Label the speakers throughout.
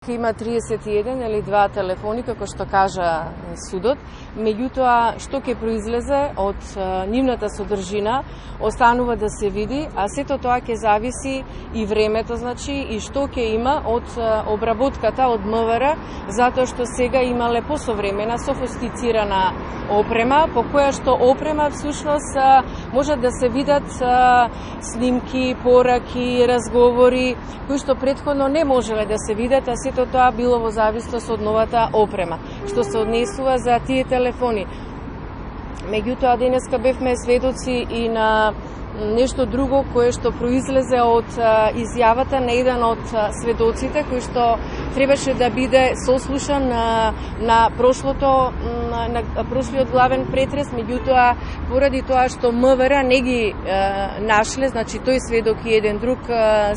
Speaker 1: Има 31 или 2 телефони, како што кажа судот, меѓутоа што ќе произлезе од нивната содржина останува да се види, а сето тоа ќе зависи и времето, значи, и што ќе има од обработката од МВР, затоа што сега имале посовремена, софистицирана опрема, по која што опрема всушност може да се видат снимки, пораки, разговори, кои што претходно не можеле да се видат, а сето тоа било во зависност од новата опрема, што се однесува за тие телефони. Меѓутоа, денеска бевме сведоци и на нешто друго кое што произлезе од изјавата на еден од сведоците кој што требаше да биде сослушан на прошлиот главен претрес, меѓутоа поради тоа што МВР не ги нашле, значи тој сведок и еден друг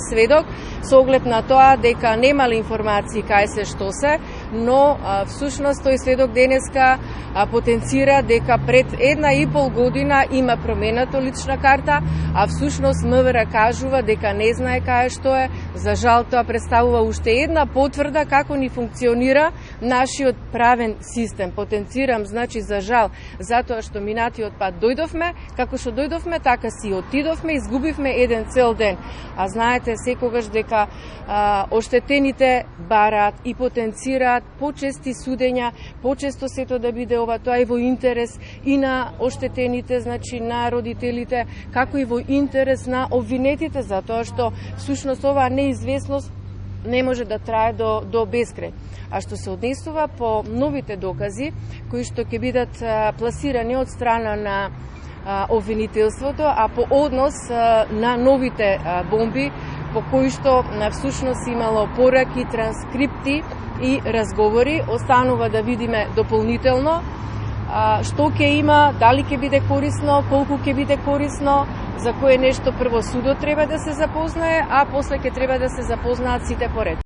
Speaker 1: сведок, со оглед на тоа дека немале информации кај се што се, но всушност тој сведок денеска потенцира дека пред 1,5 година има променато лична карта, а всушност МВР кажува дека не знае кај што е. За жал тоа представува уште една потврда како ни функционира нашиот правен систем. Потенцирам, значи за жал, затоа што минатиот пат дојдовме, како што дојдовме, така си отидовме, изгубивме еден цел ден. А знаете секогаш дека оштетените бараат и потенцираат почести судења, почесто сето да биде ова, тоа е во интерес и на оштетените, значи на родителите, како и во интерес на обвинетите, затоа што всушност оваа неизвестност не може да трае до бескрај. А што се однесува по новите докази, кои што ќе бидат пласирани од страна на обвинителството, а по однос на новите бомби, по кои што всушност имало пораки, транскрипти и разговори, останува да видиме дополнително што ќе има, дали ќе биде корисно, колку ќе биде корисно, за кое нешто прво судот треба да се запознае, а после ќе треба да се запознаат сите поред.